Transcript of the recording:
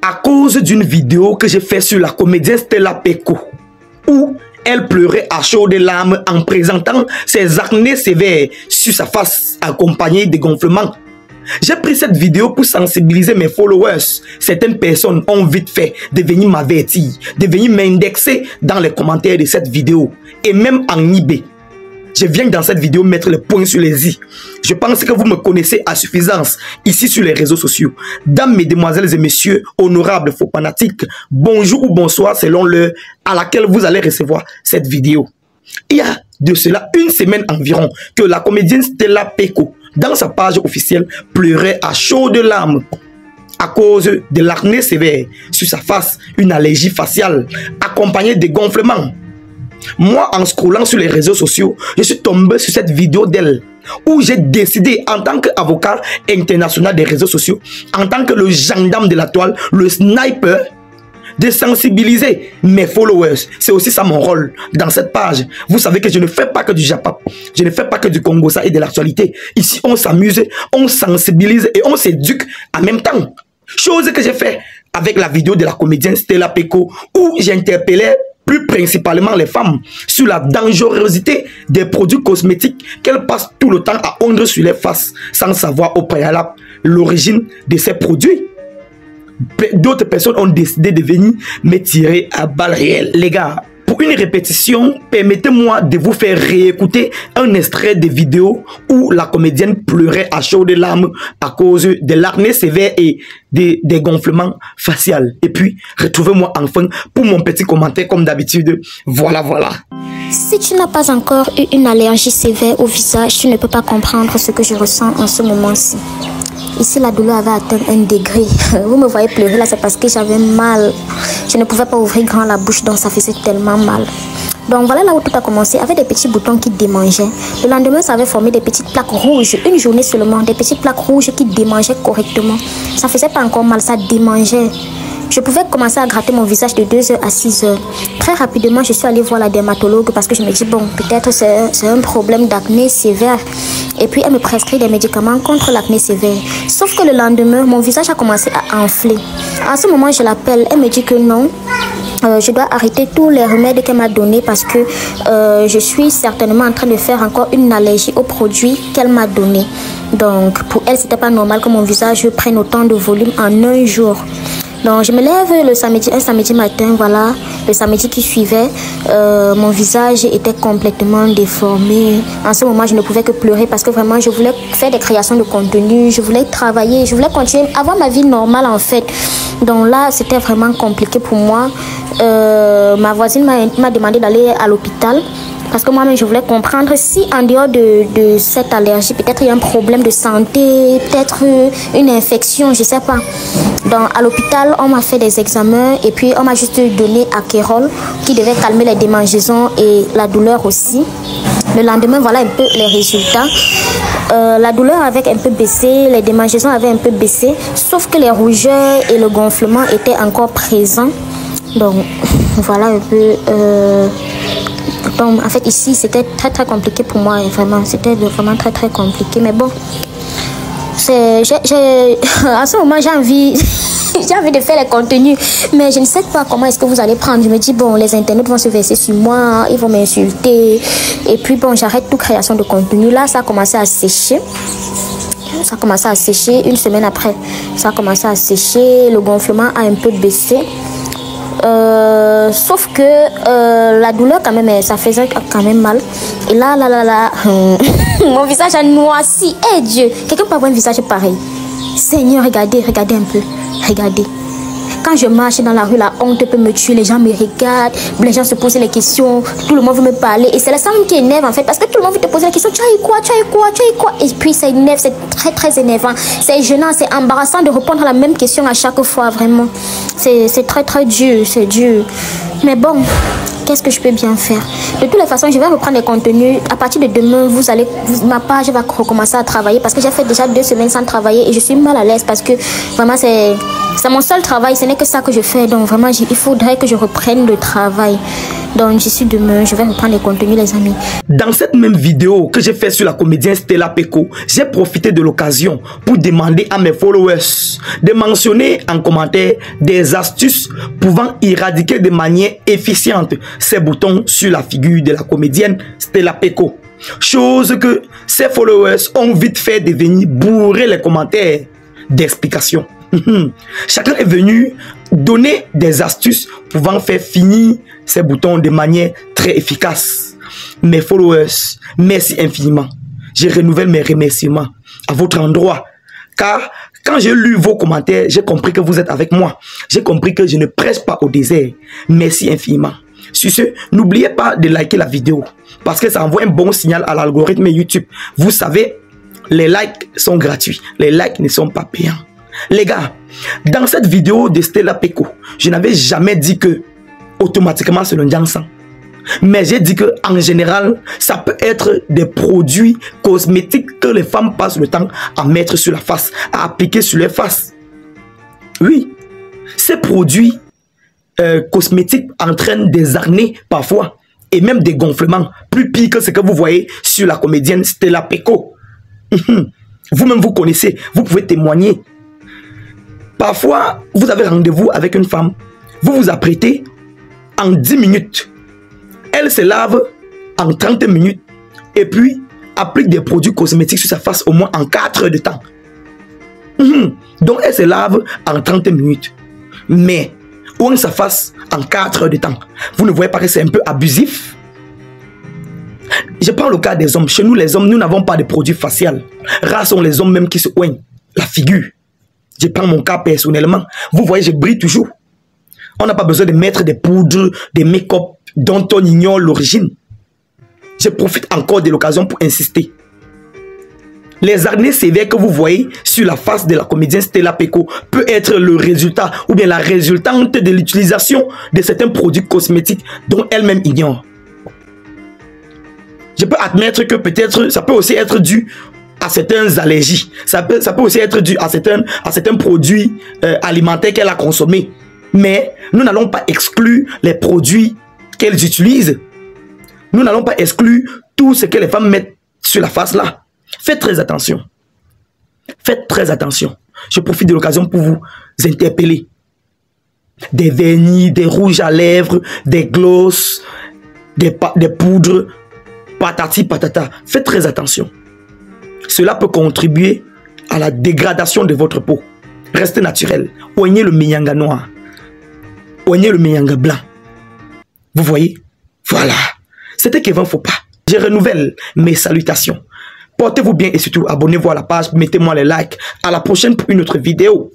à cause d'une vidéo que j'ai faite sur la comédienne Stella Peko, où elle pleurait à chaudes larmes en présentant ses acnés sévères sur sa face accompagnés de gonflements. J'ai pris cette vidéo pour sensibiliser mes followers. Certaines personnes ont vite fait de venir m'avertir, de venir m'indexer dans les commentaires de cette vidéo et même en eBay. Je viens dans cette vidéo mettre le point sur les i. Je pense que vous me connaissez à suffisance ici sur les réseaux sociaux. Dames, mesdemoiselles et messieurs, honorables faux fanatiques, bonjour ou bonsoir selon l'heure à laquelle vous allez recevoir cette vidéo. Il y a de cela une semaine environ que la comédienne Stella Peko, dans sa page officielle, pleurait à chaudes larmes à cause de l'acné sévère sur sa face, une allergie faciale accompagnée de gonflements. Moi, en scrollant sur les réseaux sociaux, je suis tombé sur cette vidéo d'elle où j'ai décidé, en tant qu'avocat international des réseaux sociaux, en tant que le gendarme de la toile, le sniper, de sensibiliser mes followers. C'est aussi ça mon rôle dans cette page. Vous savez que je ne fais pas que du Japap, je ne fais pas que du Congosa et de l'actualité. Ici, on s'amuse, on sensibilise et on s'éduque en même temps. Chose que j'ai fait avec la vidéo de la comédienne Stella Peko, où j'interpellais plus principalement les femmes sur la dangerosité des produits cosmétiques qu'elles passent tout le temps à ondre sur les faces sans savoir au préalable l'origine de ces produits. D'autres personnes ont décidé de venir me tirer à balles réelles. Les gars, pour une répétition, permettez-moi de vous faire réécouter un extrait de vidéo où la comédienne pleurait à chaudes larmes à cause de l'acné sévère et des gonflements faciaux. Et puis, retrouvez-moi enfin pour mon petit commentaire comme d'habitude. Voilà. Si tu n'as pas encore eu une allergie sévère au visage, tu ne peux pas comprendre ce que je ressens en ce moment-ci. Ici, la douleur avait atteint un degré. Vous me voyez pleurer là, c'est parce que j'avais mal. Je ne pouvais pas ouvrir grand la bouche, donc ça faisait tellement mal. Donc voilà là où tout a commencé, avec des petits boutons qui démangeaient. Le lendemain, ça avait formé des petites plaques rouges. Une journée seulement, des petites plaques rouges qui démangeaient correctement. Ça faisait pas encore mal, ça démangeait. Je pouvais commencer à gratter mon visage de 2h à 6h. Très rapidement, je suis allée voir la dermatologue parce que je me dis, bon, peut-être c'est un problème d'acné sévère. Et puis, elle me prescrit des médicaments contre l'acné sévère. Sauf que le lendemain, mon visage a commencé à enfler. À ce moment, je l'appelle. Elle me dit que non. Je dois arrêter tous les remèdes qu'elle m'a donnés parce que je suis certainement en train de faire encore une allergie aux produits qu'elle m'a donnés. Donc, pour elle, c'était pas normal que mon visage prenne autant de volume en un jour. Donc je me lève un samedi matin, voilà, le samedi qui suivait, mon visage était complètement déformé. En ce moment, je ne pouvais que pleurer parce que vraiment, je voulais faire des créations de contenu, je voulais travailler, je voulais continuer, avoir ma vie normale en fait. Donc là, c'était vraiment compliqué pour moi. Ma voisine m'a demandé d'aller à l'hôpital. Parce que moi-même, je voulais comprendre si en dehors de cette allergie, peut-être il y a un problème de santé, peut-être une infection, je ne sais pas. Donc à l'hôpital, on m'a fait des examens et puis on m'a juste donné Akerol qui devait calmer les démangeaisons et la douleur aussi. Le lendemain, voilà un peu les résultats. La douleur avait un peu baissé, les démangeaisons avaient un peu baissé, sauf que les rougeurs et le gonflement étaient encore présents. Donc voilà un peu... Donc, en fait, ici, c'était très compliqué pour moi. Vraiment, c'était vraiment très compliqué. Mais bon, à ce moment, j'ai envie de faire les contenus. Mais je ne sais pas comment est-ce que vous allez prendre. Je me dis, bon, les internautes vont se verser sur moi. Ils vont m'insulter. Et puis, bon, j'arrête toute création de contenu. Là, ça a commencé à sécher. Ça a commencé à sécher une semaine après. Ça a commencé à sécher. Le gonflement a un peu baissé. Sauf que la douleur quand même, ça faisait quand même mal. Et là, mon visage a noirci. Eh Dieu, quelqu'un peut avoir un visage pareil? Seigneur, regardez un peu. Regardez. Quand je marche dans la rue, la honte peut me tuer. Les gens me regardent, les gens se posent les questions, tout le monde veut me parler. Et c'est la somme qui énerve en fait, parce que tout le monde veut te poser la question. Tu as eu quoi? Et puis ça énerve, c'est très énervant. C'est gênant, c'est embarrassant de répondre à la même question à chaque fois, vraiment. C'est très dur, c'est dur. Mais bon, qu'est-ce que je peux bien faire? De toutes les façons, je vais reprendre les contenus. À partir de demain, ma page va recommencer à travailler parce que j'ai fait déjà 2 semaines sans travailler et je suis mal à l'aise parce que vraiment c'est mon seul travail. Ce n'est que ça que je fais. Donc vraiment, il faudrait que je reprenne le travail. Donc d'ici demain, je vais reprendre les contenus, les amis. Dans cette même vidéo que j'ai fait sur la comédienne Stella Peko, j'ai profité de l'occasion pour demander à mes followers de mentionner en commentaire des astuces pouvant éradiquer de manière efficiente ces boutons sur la figure de la comédienne Stella Peko. Chose que ces followers ont vite fait de venir bourrer les commentaires d'explications. Chacun est venu donner des astuces pouvant faire finir ces boutons de manière très efficace. Mes followers, merci infiniment. Je renouvelle mes remerciements à votre endroit. Car quand j'ai lu vos commentaires, j'ai compris que vous êtes avec moi. J'ai compris que je ne prêche pas au désert. Merci infiniment. Sur ce, n'oubliez pas de liker la vidéo. Parce que ça envoie un bon signal à l'algorithme YouTube. Vous savez, les likes sont gratuits. Les likes ne sont pas payants. Les gars, dans cette vidéo de Stella Peko, je n'avais jamais dit que automatiquement c'est le Ndiansang. Mais j'ai dit que en général, ça peut être des produits cosmétiques que les femmes passent le temps à mettre sur la face, à appliquer sur les faces. Oui, ces produits cosmétiques entraînent des acnés parfois et même des gonflements, plus pire que ce que vous voyez sur la comédienne Stella Peko. Vous-même vous connaissez, vous pouvez témoigner. Parfois, vous avez rendez-vous avec une femme, vous vous apprêtez en 10 minutes. Elle se lave en 30 minutes et puis applique des produits cosmétiques sur sa face au moins en 4 heures de temps. Donc, elle se lave en 30 minutes. Mais, on sa face en 4 heures de temps. Vous ne voyez pas que c'est un peu abusif? Je prends le cas des hommes. Chez nous, les hommes, nous n'avons pas de produits faciaux. Rares sont les hommes même qui se oignent la figure. Je prends mon cas personnellement. Vous voyez, je brille toujours. On n'a pas besoin de mettre des poudres, des make-up dont on ignore l'origine. Je profite encore de l'occasion pour insister. Les acnés sévères que vous voyez sur la face de la comédienne Stella Peko peut être le résultat ou bien la résultante de l'utilisation de certains produits cosmétiques dont elle-même ignore. Je peux admettre que peut-être ça peut aussi être dû à certaines allergies. Ça peut aussi être dû à certains produits alimentaires qu'elle a consommés. Mais nous n'allons pas exclure les produits qu'elles utilisent. Nous n'allons pas exclure tout ce que les femmes mettent sur la face là. Faites très attention. Faites très attention. Je profite de l'occasion pour vous interpeller. Des vernis, des rouges à lèvres, des glosses, des poudres, patati patata. Faites très attention. Cela peut contribuer à la dégradation de votre peau. Restez naturel. Oignez le minyanga noir. Oignez le minyanga blanc. Vous voyez? Voilà. C'était Kevin Fopa. Je renouvelle mes salutations. Portez-vous bien et surtout abonnez-vous à la page. Mettez-moi les likes. À la prochaine pour une autre vidéo.